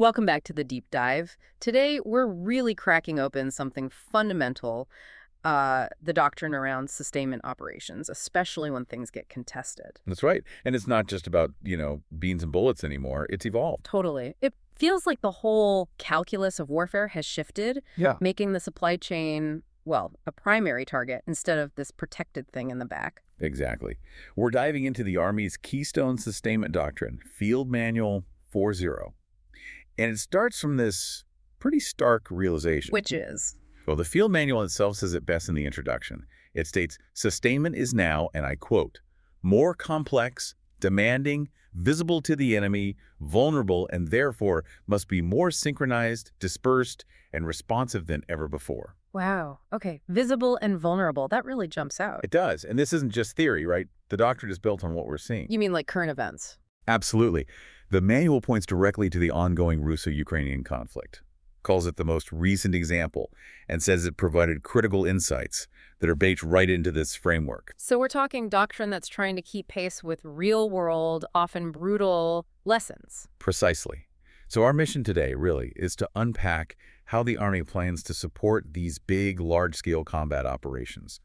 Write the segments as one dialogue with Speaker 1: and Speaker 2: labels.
Speaker 1: Welcome back to the deep dive. Today, we're really cracking open something fundamental, the doctrine around sustainment operations, especially when things get contested.
Speaker 2: That's right. And it's not just about, beans and bullets anymore. It's evolved.
Speaker 1: Totally. It feels like the whole calculus of warfare has shifted,
Speaker 2: Yeah.
Speaker 1: making the supply chain, well, a primary target instead of this protected thing in the back.
Speaker 2: Exactly. We're diving into the Army's Keystone Sustainment Doctrine, Field Manual 4.0. And it starts from this pretty stark realization.
Speaker 1: Which is?
Speaker 2: Well, the field manual itself says it best in the introduction. It states, sustainment is now, and I quote, more complex, demanding, visible to the enemy, vulnerable, and therefore must be more synchronized, dispersed, and responsive than ever before.
Speaker 1: Wow. Okay. Visible and vulnerable. That really jumps out.
Speaker 2: It does. And this isn't just theory, right? The doctrine is built on what we're seeing.
Speaker 1: You mean like current events?
Speaker 2: Absolutely. The manual points directly to the ongoing Russo-Ukrainian conflict, calls it the most recent example, and says it provided critical insights that are baked right into this framework.
Speaker 1: So we're talking doctrine that's trying to keep pace with real-world, often brutal lessons.
Speaker 2: Precisely. So our mission today, really, is to unpack how the Army plans to support these big, large-scale combat operations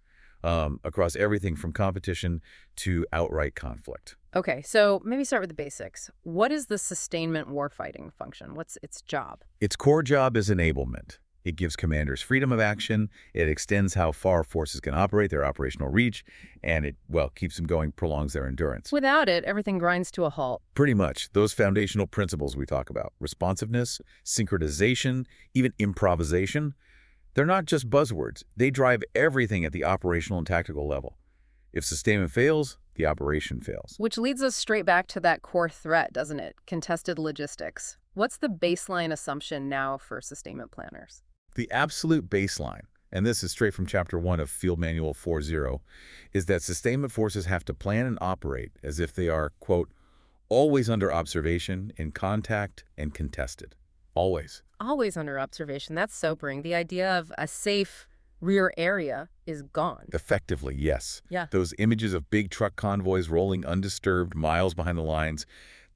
Speaker 2: across everything from competition to outright conflict.
Speaker 1: Okay, so maybe start with the basics. What is the sustainment warfighting function? What's its job?
Speaker 2: Its core job is enablement. It gives commanders freedom of action, it extends how far forces can operate, their operational reach, and it, well, keeps them going, prolongs their endurance.
Speaker 1: Without it, everything grinds to a halt.
Speaker 2: Pretty much. Those foundational principles we talk about, responsiveness, synchronization, even improvisation, they're not just buzzwords. They drive everything at the operational and tactical level. If sustainment fails, the operation fails.
Speaker 1: Which leads us straight back to that core threat, doesn't it? Contested logistics. What's the baseline assumption now for sustainment planners?
Speaker 2: The absolute baseline, and this is straight from Chapter 1 of Field Manual 4.0, is that sustainment forces have to plan and operate as if they are, quote, always under observation, in contact, and contested. Always.
Speaker 1: Always under observation. That's sobering. The idea of a safe rear area is gone.
Speaker 2: Effectively, yes.
Speaker 1: Yeah.
Speaker 2: Those images of big truck convoys rolling undisturbed miles behind the lines,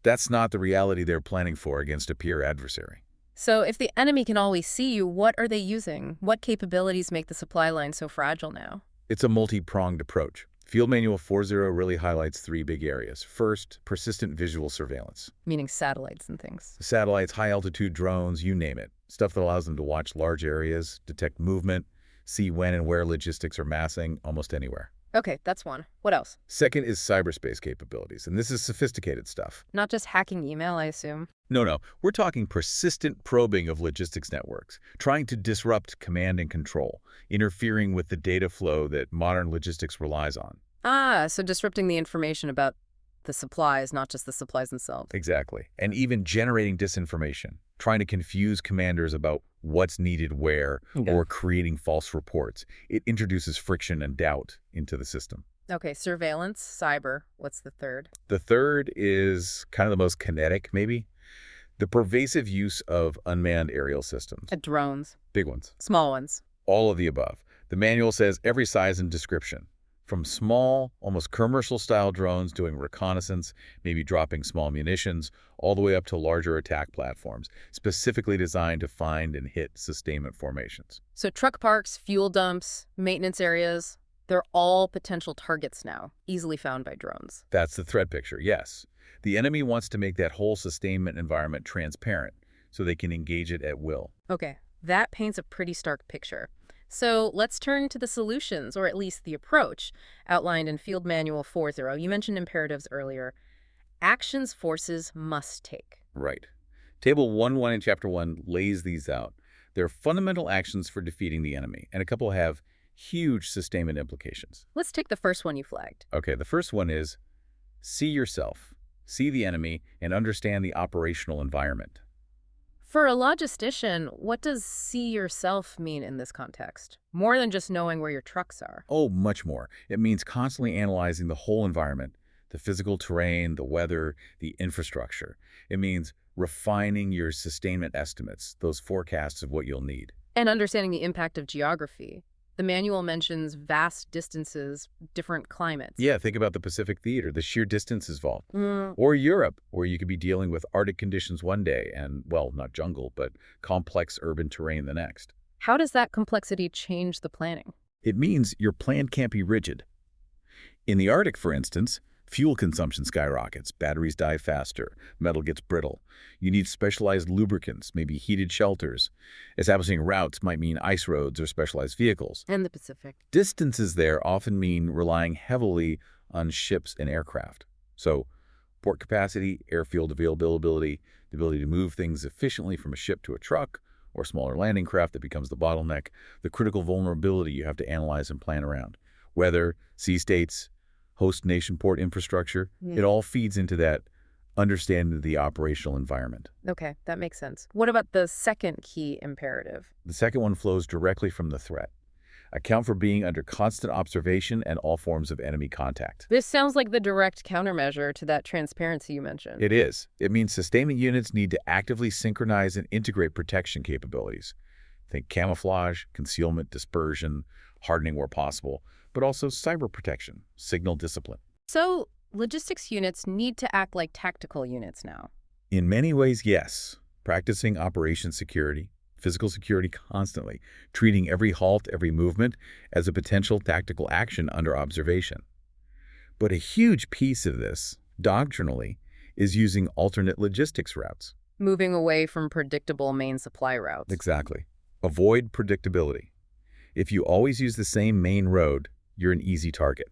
Speaker 2: that's not the reality they're planning for against a peer adversary.
Speaker 1: So if the enemy can always see you, what are they using? What capabilities make the supply line so fragile now?
Speaker 2: It's a multi-pronged approach. Field Manual 4.0 really highlights three big areas. First, persistent visual surveillance.
Speaker 1: Meaning satellites and things.
Speaker 2: Satellites, high-altitude drones, you name it. Stuff that allows them to watch large areas, detect movement, see when and where logistics are massing almost anywhere.
Speaker 1: Okay, that's one. What else?
Speaker 2: Second is cyberspace capabilities, and this is sophisticated stuff.
Speaker 1: Not just hacking email, I assume.
Speaker 2: No, we're talking persistent probing of logistics networks, trying to disrupt command and control, interfering with the data flow that modern logistics relies on.
Speaker 1: Ah, so disrupting the information about the supplies, not just the supplies themselves.
Speaker 2: Exactly. And even generating disinformation, trying to confuse commanders about what's needed where, or creating false reports. It introduces friction and doubt into the system.
Speaker 1: Okay, surveillance, cyber. What's the third?
Speaker 2: The third is kind of the most kinetic, maybe. The pervasive use of unmanned aerial systems.
Speaker 1: Drones.
Speaker 2: Big ones.
Speaker 1: Small ones.
Speaker 2: All of the above. The manual says every size and description. From small, almost commercial-style drones doing reconnaissance, maybe dropping small munitions, all the way up to larger attack platforms, specifically designed to find and hit sustainment formations.
Speaker 1: So truck parks, fuel dumps, maintenance areas, they're all potential targets now, easily found by drones.
Speaker 2: That's the threat picture, yes. The enemy wants to make that whole sustainment environment transparent so they can engage it at will.
Speaker 1: Okay, that paints a pretty stark picture. So let's turn to the solutions, or at least the approach, outlined in Field Manual 4.0. You mentioned imperatives earlier. Actions forces must take.
Speaker 2: Right. Table 1.1 in Chapter 1 lays these out. They're fundamental actions for defeating the enemy, and a couple have huge sustainment implications.
Speaker 1: Let's take the first one you flagged.
Speaker 2: Okay, the first one is see yourself, see the enemy, and understand the operational environment.
Speaker 1: For a logistician, what does see yourself mean in this context? More than just knowing where your trucks are.
Speaker 2: Oh, much more. It means constantly analyzing the whole environment, the physical terrain, the weather, the infrastructure. It means refining your sustainment estimates, those forecasts of what you'll need.
Speaker 1: And understanding the impact of geography, The manual mentions vast distances, different climates.
Speaker 2: Yeah, think about the Pacific Theater, the sheer distance involved.
Speaker 1: Mm,
Speaker 2: Or Europe, where you could be dealing with Arctic conditions one day and, well, not jungle, but complex urban terrain the next.
Speaker 1: how does that complexity change the planning?
Speaker 2: It means your plan can't be rigid. In the Arctic, for instance, fuel consumption skyrockets, batteries die faster, metal gets brittle. You need specialized lubricants, maybe heated shelters. Establishing routes might mean ice roads or specialized vehicles.
Speaker 1: And the Pacific.
Speaker 2: Distances there often mean relying heavily on ships and aircraft. So, port capacity, airfield availability, the ability to move things efficiently from a ship to a truck, or smaller landing craft that becomes the bottleneck, the critical vulnerability you have to analyze and plan around. Weather, sea states, host nation port infrastructure, it all feeds into that understanding of the operational environment.
Speaker 1: Okay, that makes sense. What about the second key imperative?
Speaker 2: The second one flows directly from the threat. Account for being under constant observation and all forms of enemy contact.
Speaker 1: This sounds like the direct countermeasure to that transparency you mentioned.
Speaker 2: It is. It means sustainment units need to actively synchronize and integrate protection capabilities. Think camouflage, concealment, dispersion, hardening where possible, but also cyber protection, signal discipline.
Speaker 1: So, logistics units need to act like tactical units now.
Speaker 2: In many ways, yes. Practicing operation security, physical security constantly, treating every halt, every movement as a potential tactical action under observation. But a huge piece of this, doctrinally, is using alternate logistics routes.
Speaker 1: Moving away from predictable main supply routes.
Speaker 2: Exactly. Avoid predictability. If you always use the same main road, you're an easy target.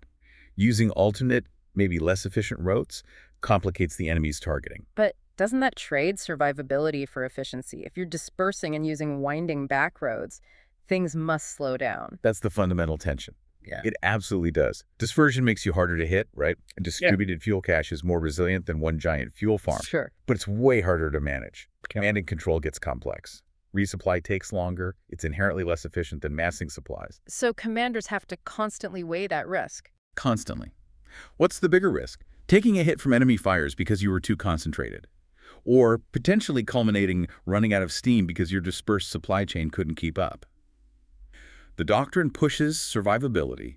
Speaker 2: Using alternate, maybe less efficient routes complicates the enemy's targeting.
Speaker 1: But doesn't that trade survivability for efficiency? If you're dispersing and using winding back roads, things must slow down.
Speaker 2: That's the fundamental tension.
Speaker 1: Yeah.
Speaker 2: It absolutely does. Dispersion makes you harder to hit, right? And distributed fuel cache is more resilient than one giant fuel farm.
Speaker 1: Sure.
Speaker 2: But it's way harder to manage. Command and control gets complex. Resupply takes longer. It's inherently less efficient than massing supplies.
Speaker 1: So commanders have to constantly weigh that risk.
Speaker 2: Constantly. What's the bigger risk? Taking a hit from enemy fires because you were too concentrated. Or potentially culminating running out of steam because your dispersed supply chain couldn't keep up. The doctrine pushes survivability,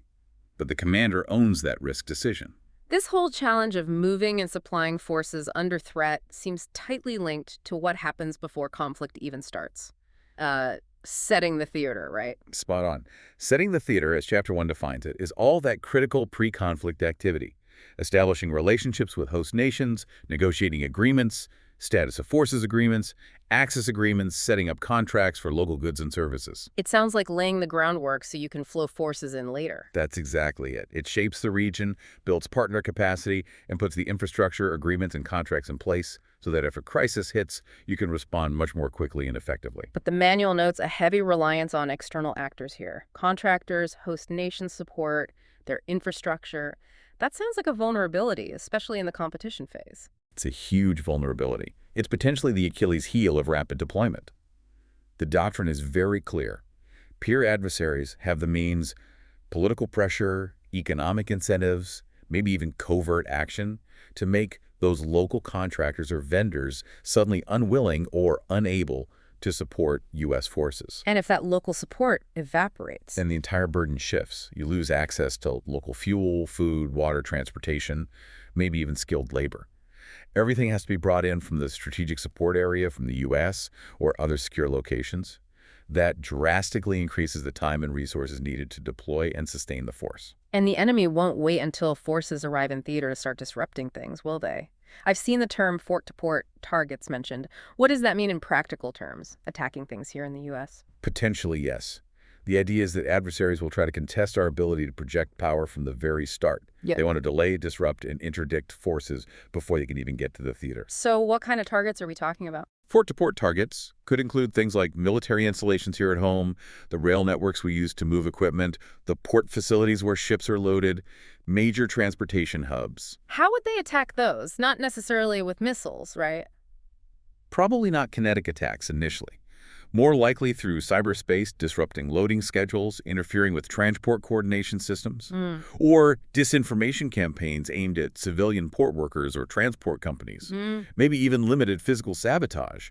Speaker 2: but the commander owns that risk decision.
Speaker 1: This whole challenge of moving and supplying forces under threat seems tightly linked to what happens before conflict even starts. Setting the theater, right?
Speaker 2: Spot on. Setting the theater, as Chapter 1 defines it, is all that critical pre-conflict activity. Establishing relationships with host nations, negotiating agreements, status of forces agreements, access agreements, setting up contracts for local goods and services.
Speaker 1: It sounds like laying the groundwork so you can flow forces in later.
Speaker 2: That's exactly it. It shapes the region, builds partner capacity, and puts the infrastructure, agreements, and contracts in place so that if a crisis hits, you can respond much more quickly and effectively.
Speaker 1: But the manual notes a heavy reliance on external actors here. Contractors, host nation support, their infrastructure. That sounds like a vulnerability, especially in the competition phase.
Speaker 2: It's a huge vulnerability. It's potentially the Achilles heel of rapid deployment. The doctrine is very clear. Peer adversaries have the means, political pressure, economic incentives, maybe even covert action, to make those local contractors or vendors suddenly unwilling or unable to support U.S. forces.
Speaker 1: And if that local support evaporates,
Speaker 2: then the entire burden shifts. You lose access to local fuel, food, water, transportation, maybe even skilled labor. Everything has to be brought in from the strategic support area from the U.S. or other secure locations. That drastically increases the time and resources needed to deploy and sustain the force.
Speaker 1: And the enemy won't wait until forces arrive in theater to start disrupting things, will they? I've seen the term fort-to-port targets mentioned. What does that mean in practical terms, attacking things here in the U.S.?
Speaker 2: Potentially, yes. The idea is that adversaries will try to contest our ability to project power from the very start.
Speaker 1: Yeah.
Speaker 2: They want to delay, disrupt, and interdict forces before they can even get to the theater.
Speaker 1: So what kind of targets are we talking about?
Speaker 2: Fort-to-port targets could include things like military installations here at home, the rail networks we use to move equipment, the port facilities where ships are loaded, major transportation hubs.
Speaker 1: How would they attack those? Not necessarily with missiles, right?
Speaker 2: Probably not kinetic attacks initially. More likely through cyberspace, disrupting loading schedules, interfering with transport coordination systems, or disinformation campaigns aimed at civilian port workers or transport companies, maybe even limited physical sabotage.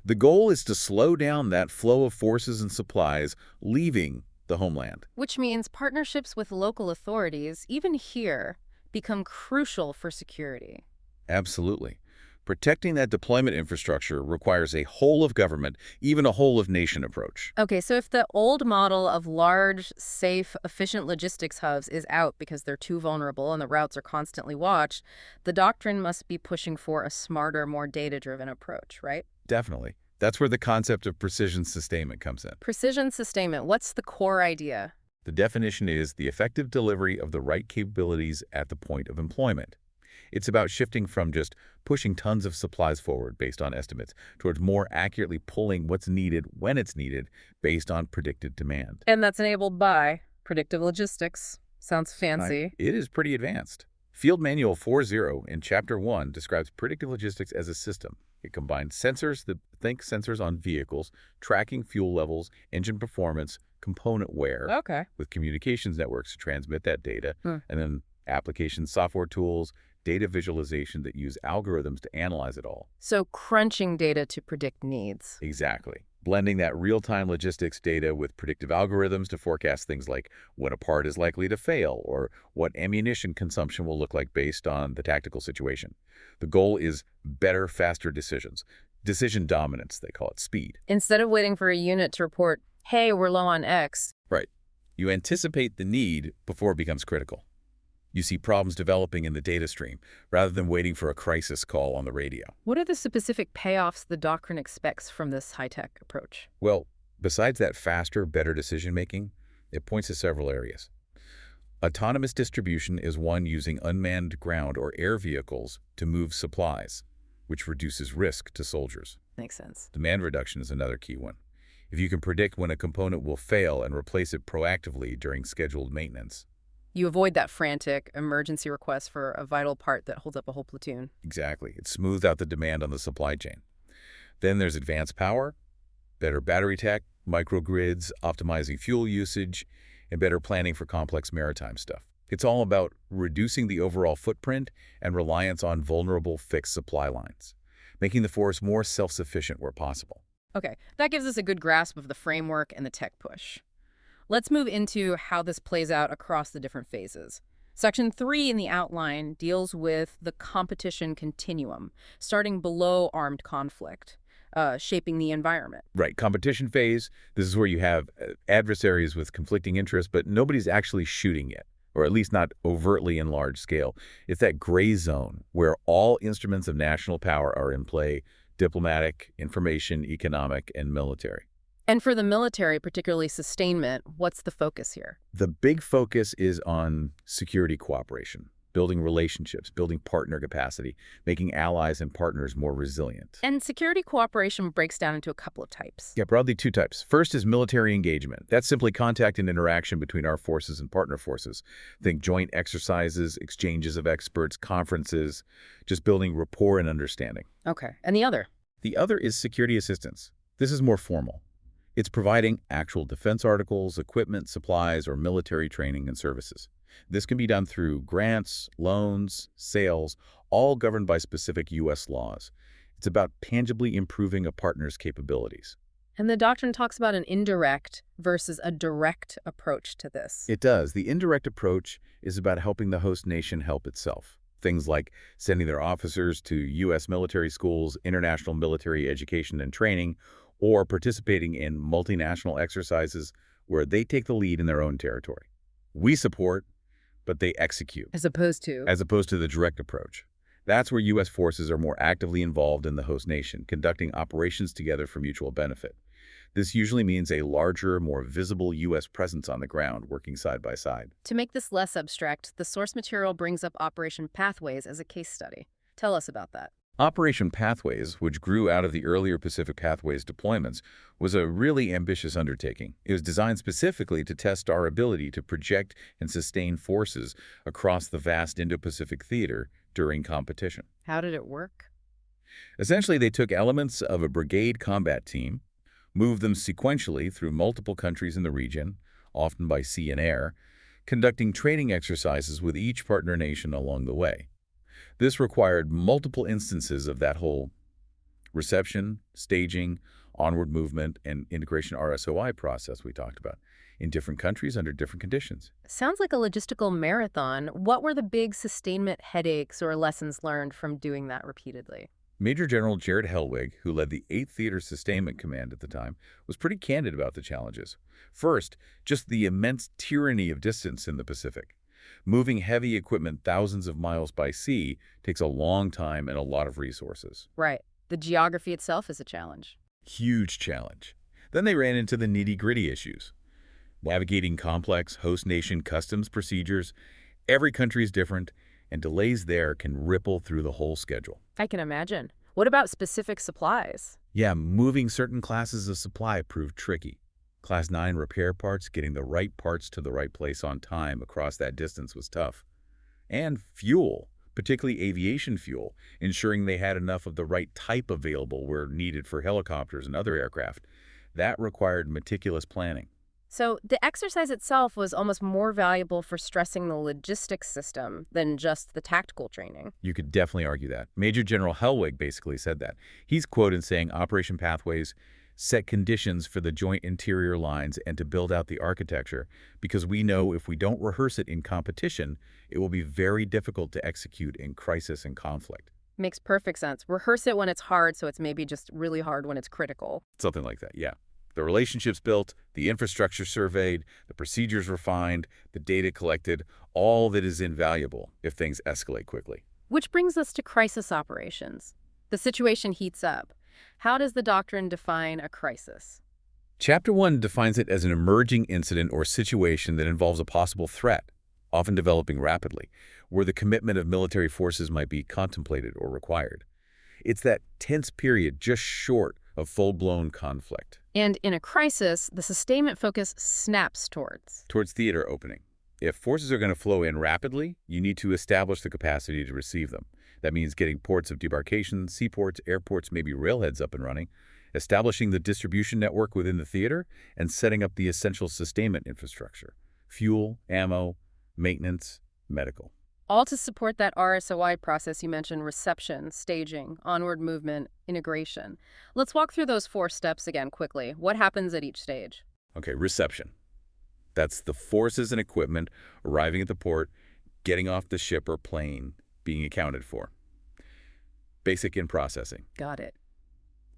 Speaker 2: The goal is to slow down that flow of forces and supplies, leaving the homeland.
Speaker 1: Which means partnerships with local authorities, even here, become crucial for security.
Speaker 2: Absolutely. Protecting that deployment infrastructure requires a whole-of-government, even a whole-of-nation approach.
Speaker 1: Okay, so if the old model of large, safe, efficient logistics hubs is out because they're too vulnerable and the routes are constantly watched, the doctrine must be pushing for a smarter, more data-driven approach, right?
Speaker 2: Definitely. That's where the concept of precision sustainment comes in.
Speaker 1: Precision sustainment, what's the core idea?
Speaker 2: The definition is the effective delivery of the right capabilities at the point of employment. It's about shifting from just pushing tons of supplies forward based on estimates towards more accurately pulling what's needed when it's needed based on predicted demand.
Speaker 1: And that's enabled by predictive logistics. Sounds fancy.
Speaker 2: It is pretty advanced. Field Manual 4.0 in Chapter 1 describes predictive logistics as a system. It combines sensors sensors on vehicles, tracking fuel levels, engine performance, component wear,
Speaker 1: Okay.
Speaker 2: with communications networks to transmit that data,
Speaker 1: Hmm.
Speaker 2: and then application software tools, data visualization that use algorithms to analyze it all.
Speaker 1: So crunching data to predict needs.
Speaker 2: Exactly. Blending that real-time logistics data with predictive algorithms to forecast things like when a part is likely to fail or what ammunition consumption will look like based on the tactical situation. The goal is better, faster decisions. Decision dominance, they call it, speed.
Speaker 1: Instead of waiting for a unit to report, hey, we're low on X.
Speaker 2: Right. You anticipate the need before it becomes critical. You see problems developing in the data stream rather than waiting for a crisis call on the radio.
Speaker 1: What are the specific payoffs the doctrine expects from this high-tech approach?
Speaker 2: Well, besides that faster, better decision-making, it points to several areas. Autonomous distribution is one using unmanned ground or air vehicles to move supplies, which reduces risk to soldiers.
Speaker 1: Makes sense.
Speaker 2: Demand reduction is another key one. If you can predict when a component will fail and replace it proactively during scheduled maintenance.
Speaker 1: You avoid that frantic emergency request for a vital part that holds up a whole platoon.
Speaker 2: Exactly. It smoothed out the demand on the supply chain. Then there's advanced power, better battery tech, microgrids, optimizing fuel usage, and better planning for complex maritime stuff. It's all about reducing the overall footprint and reliance on vulnerable fixed supply lines, making the force more self-sufficient where possible.
Speaker 1: Okay, that gives us a good grasp of the framework and the tech push. Let's move into how this plays out across the different phases. Section 3 in the outline deals with the competition continuum, starting below armed conflict, shaping the environment.
Speaker 2: Right, competition phase, this is where you have adversaries with conflicting interests, but nobody's actually shooting yet, or at least not overtly in large scale. It's that gray zone where all instruments of national power are in play: diplomatic, information, economic, and military.
Speaker 1: And for the military, particularly sustainment, what's the focus here?
Speaker 2: The big focus is on security cooperation, building relationships, building partner capacity, making allies and partners more resilient.
Speaker 1: And security cooperation breaks down into a couple of types.
Speaker 2: Yeah, broadly two types. First is military engagement. That's simply contact and interaction between our forces and partner forces. Think joint exercises, exchanges of experts, conferences, just building rapport and understanding.
Speaker 1: Okay, and the other?
Speaker 2: The other is security assistance. This is more formal. It's providing actual defense articles, equipment, supplies, or military training and services. This can be done through grants, loans, sales, all governed by specific U.S. laws. It's about tangibly improving a partner's capabilities.
Speaker 1: And the doctrine talks about an indirect versus a direct approach to this.
Speaker 2: It does. The indirect approach is about helping the host nation help itself. Things like sending their officers to U.S. military schools, international military education and training, or participating in multinational exercises where they take the lead in their own territory. We support, but they execute.
Speaker 1: As opposed to?
Speaker 2: As opposed to the direct approach. That's where U.S. forces are more actively involved in the host nation, conducting operations together for mutual benefit. This usually means a larger, more visible U.S. presence on the ground, working side by side.
Speaker 1: To make this less abstract, the source material brings up Operation Pathways as a case study. Tell us about that.
Speaker 2: Operation Pathways, which grew out of the earlier Pacific Pathways deployments, was a really ambitious undertaking. It was designed specifically to test our ability to project and sustain forces across the vast Indo-Pacific theater during competition.
Speaker 1: How did it work?
Speaker 2: Essentially, they took elements of a brigade combat team, moved them sequentially through multiple countries in the region, often by sea and air, conducting training exercises with each partner nation along the way. This required multiple instances of that whole reception, staging, onward movement, and integration RSOI process we talked about, in different countries under different conditions.
Speaker 1: Sounds like a logistical marathon. What were the big sustainment headaches or lessons learned from doing that repeatedly?
Speaker 2: Major General Jared Hellwig, who led the 8th Theater Sustainment Command at the time, was pretty candid about the challenges. First, just the immense tyranny of distance in the Pacific. Moving heavy equipment thousands of miles by sea takes a long time and a lot of resources.
Speaker 1: Right. The geography itself is a challenge.
Speaker 2: Huge challenge. Then they ran into the nitty-gritty issues. Navigating complex host nation customs procedures. Every country is different, and delays there can ripple through the whole schedule.
Speaker 1: I can imagine. What about specific supplies?
Speaker 2: Yeah, moving certain classes of supply proved tricky. Class 9 repair parts, getting the right parts to the right place on time across that distance was tough. And fuel, particularly aviation fuel, ensuring they had enough of the right type available where needed for helicopters and other aircraft. That required meticulous planning.
Speaker 1: So the exercise itself was almost more valuable for stressing the logistics system than just the tactical training.
Speaker 2: You could definitely argue that. Major General Hellwig basically said that. He's quoted saying Operation Pathways set conditions for the joint interior lines and to build out the architecture because we know if we don't rehearse it in competition, it will be very difficult to execute in crisis and conflict.
Speaker 1: Makes perfect sense. Rehearse it when it's hard, so it's maybe just really hard when it's critical.
Speaker 2: Something like that, yeah. The relationships built, the infrastructure surveyed, the procedures refined, the data collected, all that is invaluable if things escalate quickly.
Speaker 1: Which brings us to crisis operations. The situation heats up. How does the doctrine define a crisis?
Speaker 2: Chapter 1 defines it as an emerging incident or situation that involves a possible threat, often developing rapidly, where the commitment of military forces might be contemplated or required. It's that tense period just short of full-blown conflict.
Speaker 1: And in a crisis, the sustainment focus snaps
Speaker 2: towards theater opening. If forces are going to flow in rapidly, you need to establish the capacity to receive them. That means getting ports of debarkation, seaports, airports, maybe railheads up and running, establishing the distribution network within the theater, and setting up the essential sustainment infrastructure: fuel, ammo, maintenance, medical.
Speaker 1: All to support that RSOI process you mentioned: reception, staging, onward movement, integration. Let's walk through those 4 steps again quickly. What happens at each stage?
Speaker 2: Okay, reception. That's the forces and equipment arriving at the port, getting off the ship or plane, being accounted for. Basic in processing.
Speaker 1: Got it.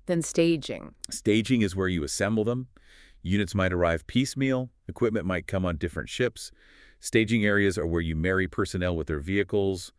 Speaker 1: Then staging.
Speaker 2: Staging is where you assemble them. Units might arrive piecemeal. Equipment might come on different ships. Staging areas are where you marry personnel with their vehicles,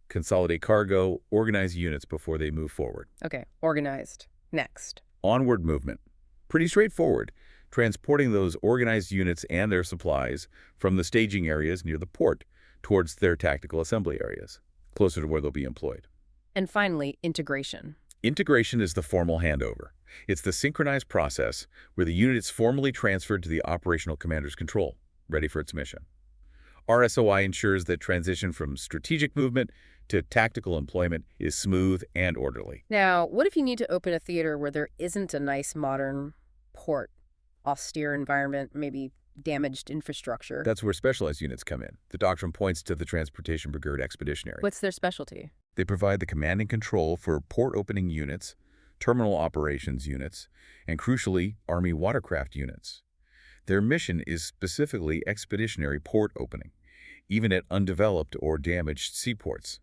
Speaker 2: consolidate cargo, organize units before they move forward.
Speaker 1: Okay, organized. Next.
Speaker 2: Onward movement. Pretty straightforward. Transporting those organized units and their supplies from the staging areas near the port towards their tactical assembly areas, closer to where they'll be employed.
Speaker 1: And finally, integration.
Speaker 2: Integration is the formal handover. It's the synchronized process where the unit is formally transferred to the operational commander's control, ready for its mission. RSOI ensures that transition from strategic movement to tactical employment is smooth and orderly.
Speaker 1: Now, what if you need to open a theater where there isn't a nice modern port, austere environment, maybe damaged infrastructure?
Speaker 2: That's where specialized units come in. The doctrine points to the Transportation Brigade Expeditionary.
Speaker 1: What's their specialty?
Speaker 2: They provide the command and control for port opening units, terminal operations units, and crucially, Army watercraft units. Their mission is specifically expeditionary port opening, even at undeveloped or damaged seaports.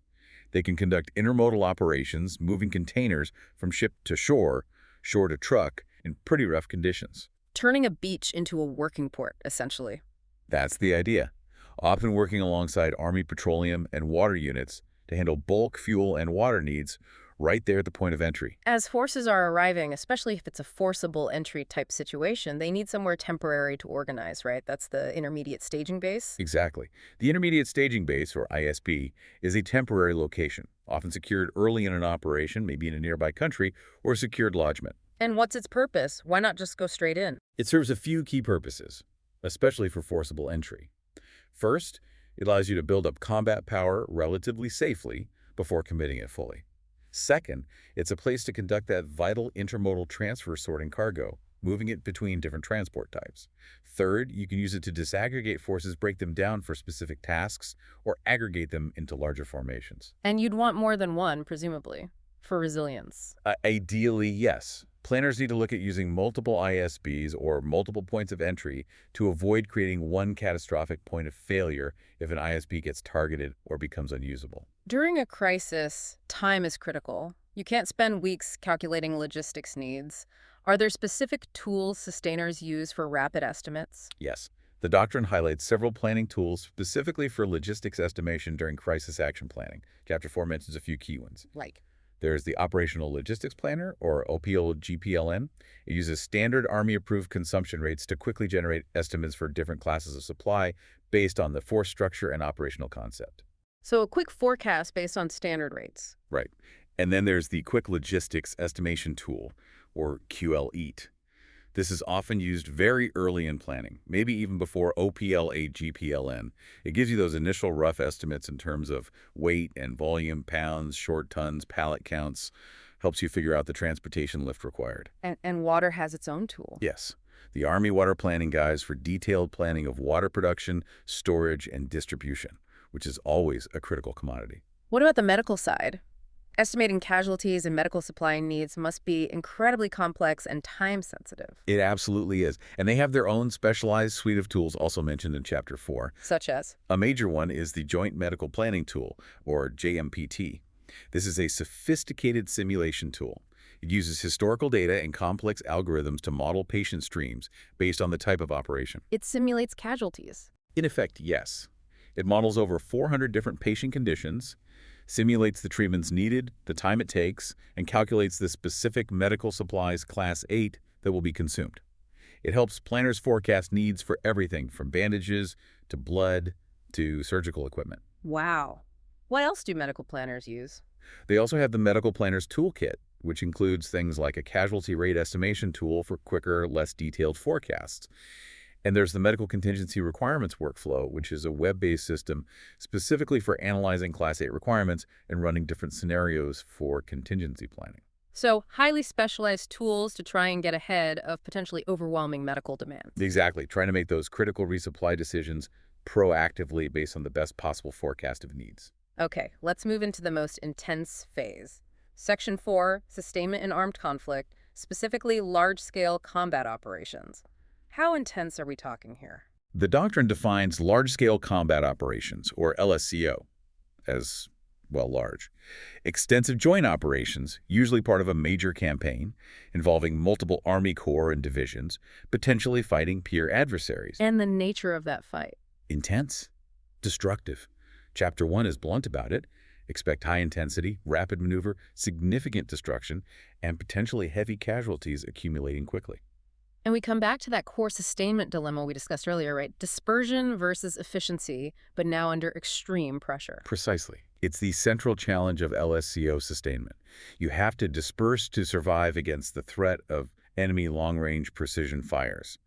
Speaker 2: They can conduct intermodal operations, moving containers from ship to shore, shore to truck, in pretty rough conditions.
Speaker 1: Turning a beach into a working port, essentially.
Speaker 2: That's the idea. Often working alongside Army petroleum and water units to handle bulk fuel and water needs right there at the point of entry.
Speaker 1: As forces are arriving, especially if it's a forcible entry type situation, they need somewhere temporary to organize, right? That's the intermediate staging base?
Speaker 2: Exactly. The Intermediate Staging Base, or ISB, is a temporary location, often secured early in an operation, maybe in a nearby country, or a secured lodgment.
Speaker 1: And what's its purpose? Why not just go straight in?
Speaker 2: It serves a few key purposes, especially for forcible entry. First, it allows you to build up combat power relatively safely before committing it fully. Second, it's a place to conduct that vital intermodal transfer sorting cargo, moving it between different transport types. Third, you can use it to disaggregate forces, break them down for specific tasks, or aggregate them into larger formations.
Speaker 1: And you'd want more than one, presumably, for resilience.
Speaker 2: Ideally, yes. Planners need to look at using multiple ISBs or multiple points of entry to avoid creating one catastrophic point of failure if an ISB gets targeted or becomes unusable.
Speaker 1: During a crisis, time is critical. You can't spend weeks calculating logistics needs. Are there specific tools sustainers use for rapid estimates?
Speaker 2: Yes, the doctrine highlights several planning tools specifically for logistics estimation during crisis action planning. Chapter 4 mentions a few key ones.
Speaker 1: Like,
Speaker 2: There's the Operational Logistics Planner, or OPLGPLN. It uses standard Army-approved consumption rates to quickly generate estimates for different classes of supply based on the force structure and operational concept.
Speaker 1: so a quick forecast based on standard rates.
Speaker 2: Right. And then there's the Quick Logistics Estimation Tool, or QLEAT. This is often used very early in planning, maybe even before OPLAGPLN. It gives you those initial rough estimates in terms of weight and volume, pounds, short tons, pallet counts, helps you figure out the transportation lift required.
Speaker 1: And water has its own tool.
Speaker 2: Yes, the Army Water Planning Guides for detailed planning of water production, storage, and distribution, which is always a critical commodity.
Speaker 1: What about the medical side? Estimating casualties and medical supply needs must be incredibly complex and time-sensitive.
Speaker 2: It absolutely is. And they have their own specialized suite of tools also mentioned in Chapter 4.
Speaker 1: Such as?
Speaker 2: A major one is the Joint Medical Planning Tool, or JMPT. This is a sophisticated simulation tool. It uses historical data and complex algorithms to model patient streams based on the type of operation.
Speaker 1: It simulates casualties.
Speaker 2: In effect, yes. It models over 400 different patient conditions, simulates the treatments needed, the time it takes, and calculates the specific medical supplies Class 8 that will be consumed. It helps planners forecast needs for everything from bandages to blood to surgical equipment.
Speaker 1: Wow. What else do medical planners use?
Speaker 2: They also have the Medical Planner's Toolkit, which includes things like a casualty rate estimation tool for quicker, less detailed forecasts. And there's the Medical Contingency Requirements Workflow, which is a web-based system specifically for analyzing Class 8 requirements and running different scenarios for contingency planning.
Speaker 1: So, highly specialized tools to try and get ahead of potentially overwhelming medical demands.
Speaker 2: Exactly, trying to make those critical resupply decisions proactively based on the best possible forecast of needs.
Speaker 1: Okay, let's move into the most intense phase. Section 4, Sustainment in Armed Conflict, specifically large-scale combat operations. How intense are we talking here?
Speaker 2: The doctrine defines large-scale combat operations, or LSCO, as, well, large. Extensive joint operations, usually part of a major campaign, involving multiple Army corps and divisions, potentially fighting peer adversaries.
Speaker 1: And the nature of that fight.
Speaker 2: Intense. Destructive. Chapter 1 is blunt about it. Expect high intensity, rapid maneuver, significant destruction, and potentially heavy casualties accumulating quickly.
Speaker 1: And we come back to that core sustainment dilemma we discussed earlier, right? Dispersion versus efficiency, but now under extreme pressure.
Speaker 2: Precisely. It's the central challenge of LSCO sustainment. You have to disperse to survive against the threat of enemy long-range precision fires.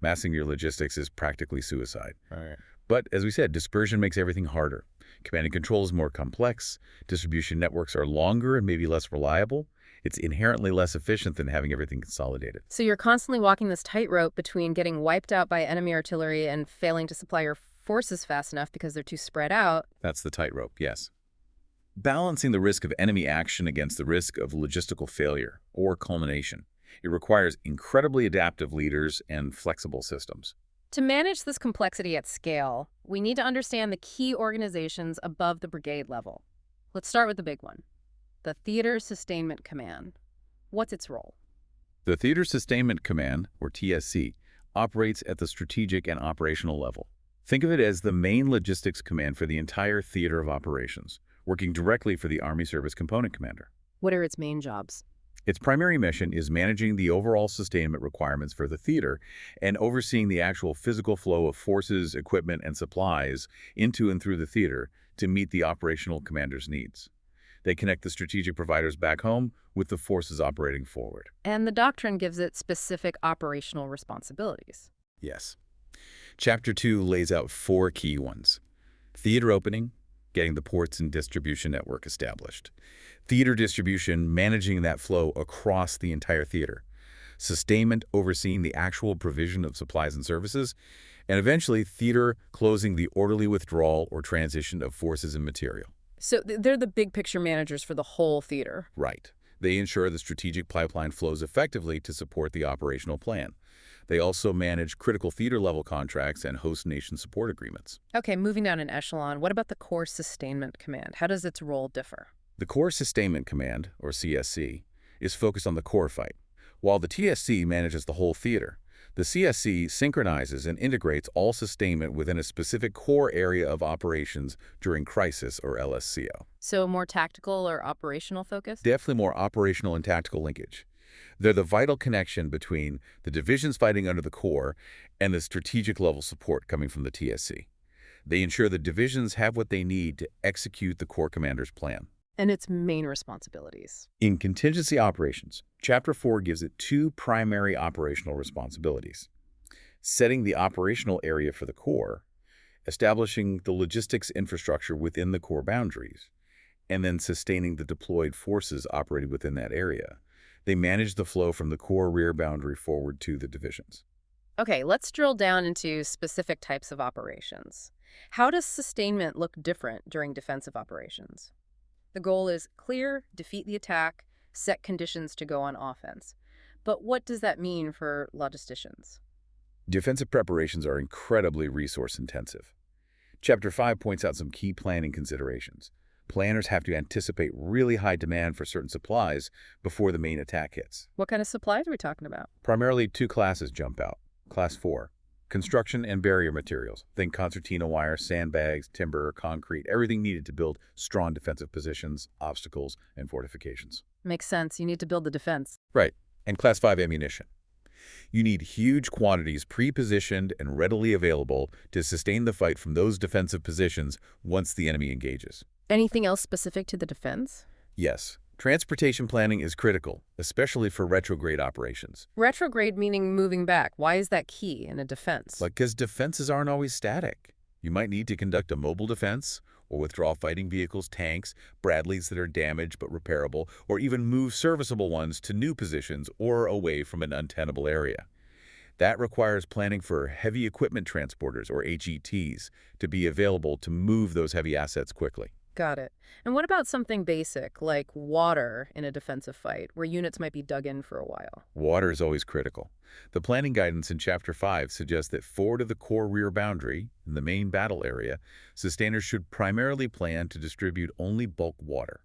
Speaker 2: Massing your logistics is practically suicide.
Speaker 3: Right.
Speaker 2: But as we said, dispersion makes everything harder. Command and control is more complex. Distribution networks are longer and maybe less reliable. It's inherently less efficient than having everything consolidated.
Speaker 1: So you're constantly walking this tightrope between getting wiped out by enemy artillery and failing to supply your forces fast enough because they're too spread out.
Speaker 2: That's the tightrope, yes. Balancing the risk of enemy action against the risk of logistical failure or culmination. It requires incredibly adaptive leaders and flexible systems.
Speaker 1: To manage this complexity at scale, we need to understand the key organizations above the brigade level. Let's start with the big one, the Theater Sustainment Command. What's its role?
Speaker 2: The Theater Sustainment Command, or TSC, operates at the strategic and operational level. Think of it as the main logistics command for the entire theater of operations, working directly for the Army Service Component Commander.
Speaker 1: What are its main jobs?
Speaker 2: Its primary mission is managing the overall sustainment requirements for the theater and overseeing the actual physical flow of forces, equipment, and supplies into and through the theater to meet the operational commander's needs. They connect the strategic providers back home with the forces operating forward.
Speaker 1: And the doctrine gives it specific operational responsibilities.
Speaker 2: Yes. Chapter 2 lays out 4 key ones. Theater opening, getting the ports and distribution network established. Theater distribution, managing that flow across the entire theater. Sustainment, overseeing the actual provision of supplies and services. And eventually, theater closing the orderly withdrawal or transition of forces and material.
Speaker 1: So they're the big picture managers for the whole theater.
Speaker 2: Right. They ensure the strategic pipeline flows effectively to support the operational plan. They also manage critical theater-level contracts and host nation support agreements.
Speaker 1: Okay, moving down an echelon, what about the Core Sustainment Command? How does its role differ?
Speaker 2: The Core Sustainment Command, or CSC, is focused on the core fight, while the TSC manages the whole theater. The CSC synchronizes and integrates all sustainment within a specific core area of operations during crisis, or LSCO.
Speaker 1: So more tactical or operational focus?
Speaker 2: Definitely more operational and tactical linkage. They're the vital connection between the divisions fighting under the core and the strategic level support coming from the TSC. They ensure the divisions have what they need to execute the core commander's plan.
Speaker 1: And its main responsibilities.
Speaker 2: In contingency operations, Chapter 4 gives it two primary operational responsibilities: setting the operational area for the core, establishing the logistics infrastructure within the core boundaries, and then sustaining the deployed forces operating within that area. They manage the flow from the core rear boundary forward to the divisions.
Speaker 1: Okay, let's drill down into specific types of operations. How does sustainment look different during defensive operations? The goal is clear, defeat the attack, set conditions to go on offense. But what does that mean for logisticians?
Speaker 2: Defensive preparations are incredibly resource-intensive. Chapter 5 points out some key planning considerations. Planners have to anticipate really high demand for certain supplies before the main attack hits.
Speaker 1: What kind of supplies are we talking about?
Speaker 2: Primarily, two classes jump out. Class 4, construction and barrier materials. Think concertina wire, sandbags, timber, concrete, everything needed to build strong defensive positions, obstacles, and fortifications.
Speaker 1: Makes sense. You need to build the defense.
Speaker 2: Right. And Class 5 ammunition. You need huge quantities pre-positioned and readily available to sustain the fight from those defensive positions once the enemy engages.
Speaker 1: Anything else specific to the defense?
Speaker 2: Yes. Transportation planning is critical, especially for retrograde operations.
Speaker 1: Retrograde meaning moving back. Why is that key in a defense?
Speaker 2: Because defenses aren't always static. You might need to conduct a mobile defense, or withdraw fighting vehicles, tanks, Bradleys that are damaged but repairable, or even move serviceable ones to new positions or away from an untenable area. That requires planning for heavy equipment transporters, or HETs, to be available to move those heavy assets quickly.
Speaker 1: Got it. And what about something basic, like water in a defensive fight, where units might be dug in for a while?
Speaker 2: Water is always critical. The planning guidance in Chapter 5 suggests that forward of the core rear boundary, in the main battle area, sustainers should primarily plan to distribute only bulk water.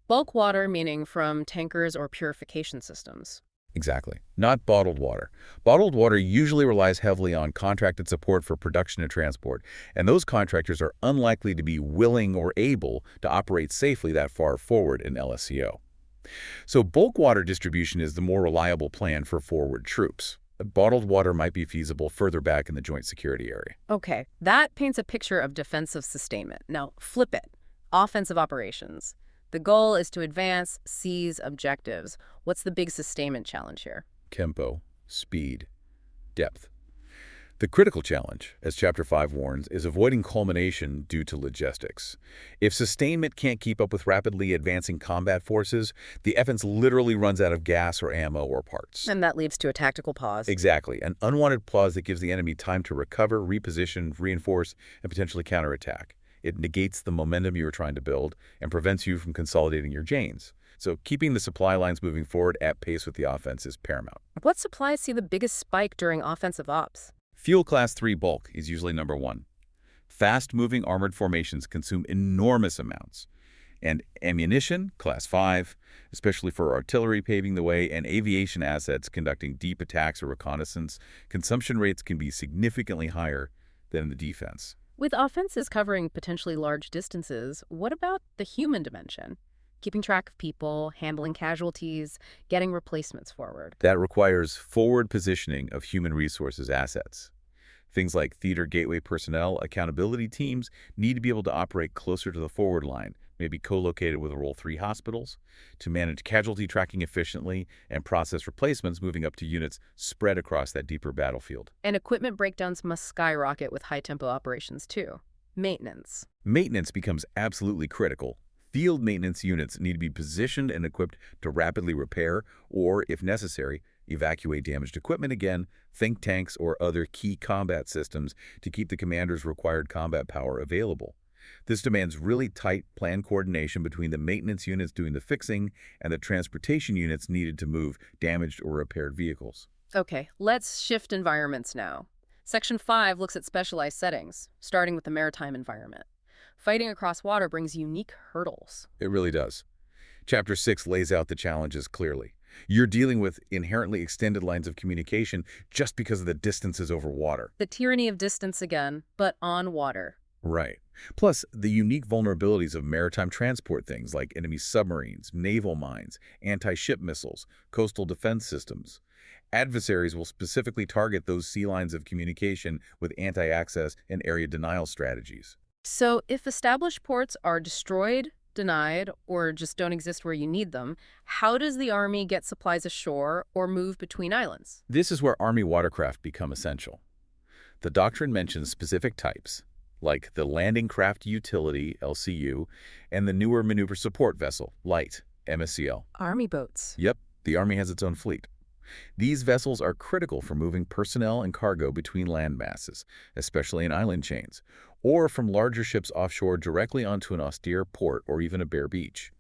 Speaker 1: Bulk water meaning from tankers or purification systems.
Speaker 2: Exactly. Not bottled water. Bottled water usually relies heavily on contracted support for production and transport, and those contractors are unlikely to be willing or able to operate safely that far forward in LSCO. So bulk water distribution is the more reliable plan for forward troops. Bottled water might be feasible further back in the joint security area.
Speaker 1: Okay, that paints a picture of defensive sustainment. Now, flip it. Offensive operations. The goal is to advance, seize objectives. What's the big sustainment challenge here?
Speaker 2: Tempo, speed, depth. The critical challenge, as Chapter 5 warns, is avoiding culmination due to logistics. If sustainment can't keep up with rapidly advancing combat forces, the offense literally runs out of gas or ammo or parts.
Speaker 1: And that leads to a tactical pause.
Speaker 2: Exactly, an unwanted pause that gives the enemy time to recover, reposition, reinforce, and potentially counterattack. It negates the momentum you were trying to build and prevents you from consolidating your gains. So keeping the supply lines moving forward at pace with the offense is paramount.
Speaker 1: What supplies see the biggest spike during offensive ops?
Speaker 2: Fuel Class 3 bulk is usually number one. Fast-moving armored formations consume enormous amounts. And ammunition, Class 5, especially for artillery paving the way and aviation assets conducting deep attacks or reconnaissance, consumption rates can be significantly higher than in the defense.
Speaker 1: With offenses covering potentially large distances, what about the human dimension? Keeping track of people, handling casualties, getting replacements forward.
Speaker 2: That requires forward positioning of human resources assets. Things like theater gateway personnel, accountability teams need to be able to operate closer to the forward line, maybe co-located with Role 3 hospitals, to manage casualty tracking efficiently and process replacements moving up to units spread across that deeper battlefield.
Speaker 1: And equipment breakdowns must skyrocket with high-tempo operations too. Maintenance.
Speaker 2: Maintenance becomes absolutely critical. Field maintenance units need to be positioned and equipped to rapidly repair or, if necessary, evacuate damaged equipment again, think tanks or other key combat systems to keep the commander's required combat power available. This demands really tight plan coordination between the maintenance units doing the fixing and the transportation units needed to move damaged or repaired vehicles.
Speaker 1: Okay, let's shift environments now. Section 5 looks at specialized settings, starting with the maritime environment. Fighting across water brings unique hurdles.
Speaker 2: It really does. Chapter 6 lays out the challenges clearly. You're dealing with inherently extended lines of communication just because of the distances over water.
Speaker 1: The tyranny of distance again, but on water.
Speaker 2: Right. Plus, the unique vulnerabilities of maritime transport, things like enemy submarines, naval mines, anti-ship missiles, coastal defense systems. Adversaries will specifically target those sea lines of communication with anti-access and area denial strategies.
Speaker 1: So if established ports are destroyed, denied, or just don't exist where you need them, how does the Army get supplies ashore or move between islands?
Speaker 2: This is where Army watercraft become essential. The doctrine mentions specific types, like the Landing Craft Utility, LCU, and the newer Maneuver Support Vessel, LIGHT, MSCL.
Speaker 1: Army boats.
Speaker 2: Yep, the Army has its own fleet. These vessels are critical for moving personnel and cargo between land masses, especially in island chains, or from larger ships offshore directly onto an austere port or even a bare beach.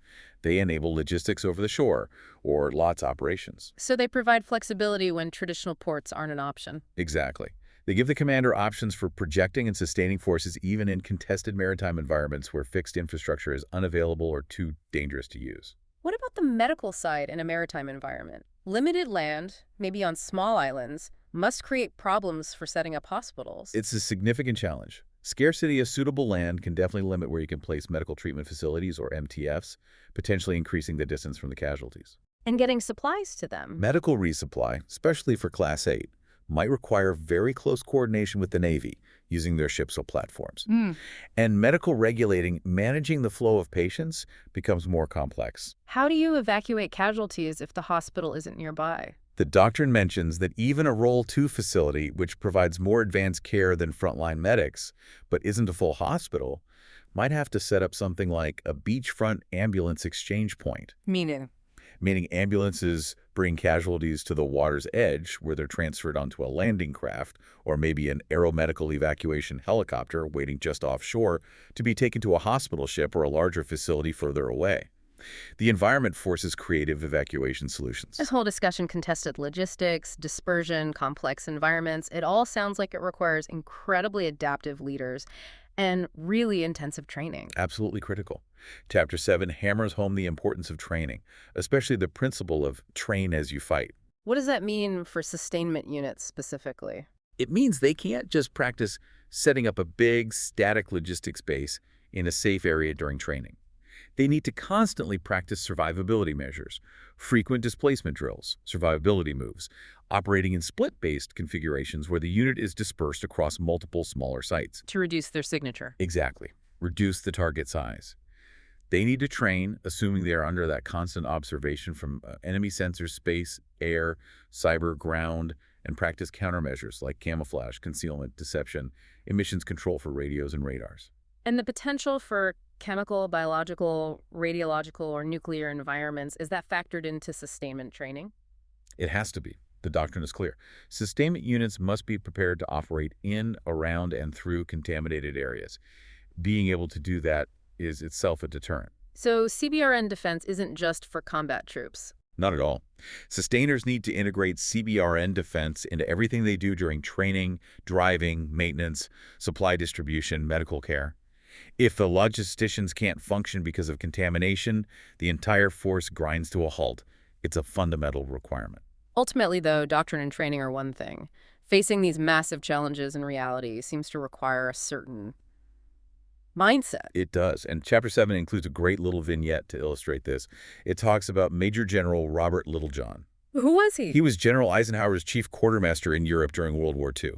Speaker 2: They enable logistics over the shore, or LOTS operations.
Speaker 1: So they provide flexibility when traditional ports aren't an option.
Speaker 2: Exactly. They give the commander options for projecting and sustaining forces even in contested maritime environments where fixed infrastructure is unavailable or too dangerous to use.
Speaker 1: What about the medical side in a maritime environment? Limited land, maybe on small islands, must create problems for setting up hospitals.
Speaker 2: It's a significant challenge. Scarcity of suitable land can definitely limit where you can place medical treatment facilities, or MTFs, potentially increasing the distance from the casualties.
Speaker 1: And getting supplies to them.
Speaker 2: Medical resupply, especially for Class 8, might require very close coordination with the Navy, using their ships or platforms. And medical regulating, managing the flow of patients, becomes more complex.
Speaker 1: How do you evacuate casualties if the hospital isn't nearby?
Speaker 2: The doctrine mentions that even a Role 2 facility, which provides more advanced care than frontline medics, but isn't a full hospital, might have to set up something like a beachfront ambulance exchange point. Meaning ambulances bring casualties to the water's edge where they're transferred onto a landing craft or maybe an aeromedical evacuation helicopter waiting just offshore to be taken to a hospital ship or a larger facility further away. The environment forces creative evacuation solutions.
Speaker 1: This whole discussion contested logistics, dispersion, complex environments. It all sounds like it requires incredibly adaptive leaders and really intensive training.
Speaker 2: Absolutely critical. Chapter 7 hammers home the importance of training, especially the principle of train as you fight.
Speaker 1: What does that mean for sustainment units specifically?
Speaker 2: It means they can't just practice setting up a big, static logistics base in a safe area during training. They need to constantly practice survivability measures, frequent displacement drills, survivability moves, operating in split-based configurations where the unit is dispersed across multiple smaller sites.
Speaker 1: To reduce their signature.
Speaker 2: Exactly. Reduce the target size. They need to train, assuming they are under that constant observation from enemy sensors, space, air, cyber, ground, and practice countermeasures like camouflage, concealment, deception, emissions control for radios and radars.
Speaker 1: And the potential for chemical, biological, radiological, or nuclear environments, is that factored into sustainment training?
Speaker 2: It has to be. The doctrine is clear. Sustainment units must be prepared to operate in, around, and through contaminated areas. Being able to do that is itself a deterrent.
Speaker 1: So CBRN defense isn't just for combat troops.
Speaker 2: Not at all. Sustainers need to integrate CBRN defense into everything they do during training, driving, maintenance, supply distribution, medical care. If the logisticians can't function because of contamination, the entire force grinds to a halt. It's a fundamental requirement.
Speaker 1: Ultimately, though, doctrine and training are one thing. Facing these massive challenges in reality seems to require a certain mindset.
Speaker 2: It does. And Chapter 7 includes a great little vignette to illustrate this. It talks about Major General Robert Littlejohn.
Speaker 1: Who was he?
Speaker 2: He was General Eisenhower's chief quartermaster in Europe during World War II.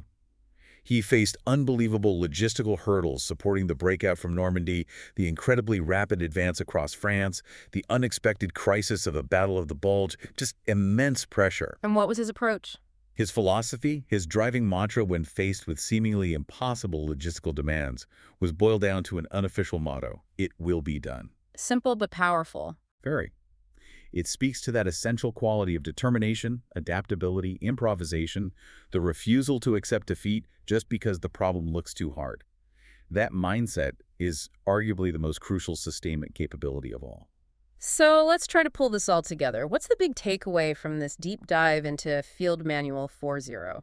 Speaker 2: He faced unbelievable logistical hurdles supporting the breakout from Normandy, the incredibly rapid advance across France, the unexpected crisis of the Battle of the Bulge, just immense pressure.
Speaker 1: And what was his approach?
Speaker 2: His philosophy, his driving mantra when faced with seemingly impossible logistical demands, was boiled down to an unofficial motto: it will be done.
Speaker 1: Simple but powerful.
Speaker 2: Very. It speaks to that essential quality of determination, adaptability, improvisation, the refusal to accept defeat just because the problem looks too hard. That mindset is arguably the most crucial sustainment capability of all.
Speaker 1: So let's try to pull this all together. What's the big takeaway from this deep dive into Field Manual 4.0?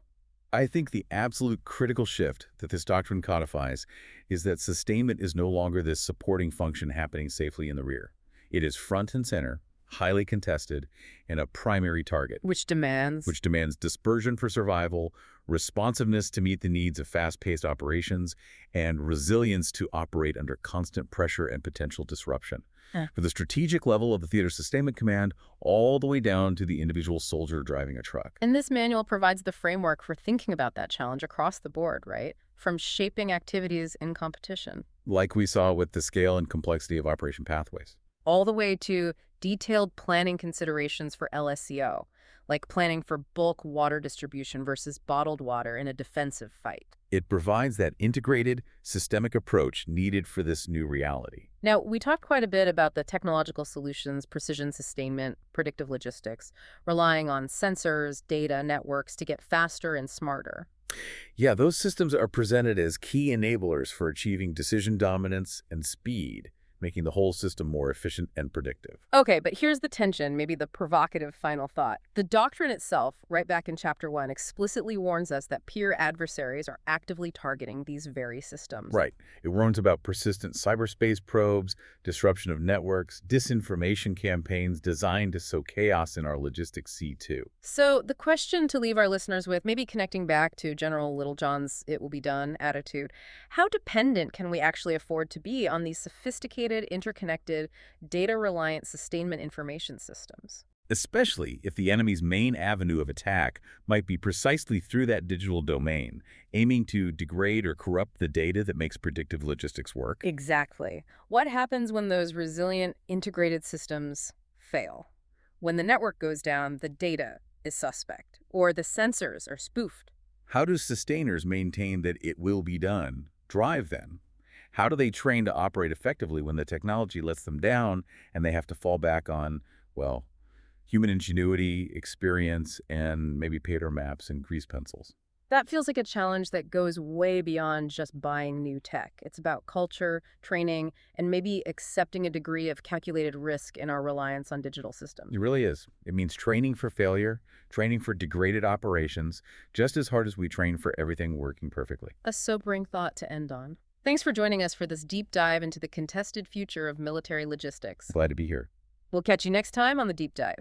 Speaker 2: I think the absolute critical shift that this doctrine codifies is that sustainment is no longer this supporting function happening safely in the rear. It is front and center, highly contested, and a primary target,
Speaker 1: Which demands?
Speaker 2: which demands dispersion for survival, responsiveness to meet the needs of fast-paced operations, and resilience to operate under constant pressure and potential disruption. For the strategic level of the Theater Sustainment Command, all the way down to the individual soldier driving a truck.
Speaker 1: And this manual provides the framework for thinking about that challenge across the board, right? From shaping activities in competition,
Speaker 2: Like we saw with the scale and complexity of operation pathways.
Speaker 1: all the way to detailed planning considerations for LSCO, like planning for bulk water distribution versus bottled water in a defensive fight.
Speaker 2: It provides that integrated, systemic approach needed for this new reality.
Speaker 1: Now, we talked quite a bit about the technological solutions, precision sustainment, predictive logistics, relying on sensors, data, networks to get faster and smarter.
Speaker 2: Yeah, those systems are presented as key enablers for achieving decision dominance and speed, making the whole system more efficient and predictive.
Speaker 1: Okay, but here's the tension, maybe the provocative final thought. The doctrine itself, right back in Chapter 1, explicitly warns us that peer adversaries are actively targeting these very systems.
Speaker 2: Right. It warns about persistent cyberspace probes, disruption of networks, disinformation campaigns designed to sow chaos in our logistics sea too.
Speaker 1: So the question to leave our listeners with, maybe connecting back to General Littlejohn's "it will be done" attitude, how dependent can we actually afford to be on these sophisticated, interconnected, data-reliant sustainment information systems?
Speaker 2: Especially if the enemy's main avenue of attack might be precisely through that digital domain, aiming to degrade or corrupt the data that makes predictive logistics work.
Speaker 1: Exactly. What happens when those resilient, integrated systems fail? When the network goes down, the data is suspect, or the sensors are spoofed.
Speaker 2: How do sustainers maintain that it will be done? Drive then. How do they train to operate effectively when the technology lets them down and they have to fall back on, well, human ingenuity, experience, and maybe paper maps and grease pencils?
Speaker 1: That feels like a challenge that goes way beyond just buying new tech. It's about culture, training, and maybe accepting a degree of calculated risk in our reliance on digital systems.
Speaker 2: It really is. It means training for failure, training for degraded operations, just as hard as we train for everything working perfectly.
Speaker 1: A sobering thought to end on. Thanks for joining us for this deep dive into the contested future of military logistics.
Speaker 2: Glad to be here.
Speaker 1: We'll catch you next time on The Deep Dive.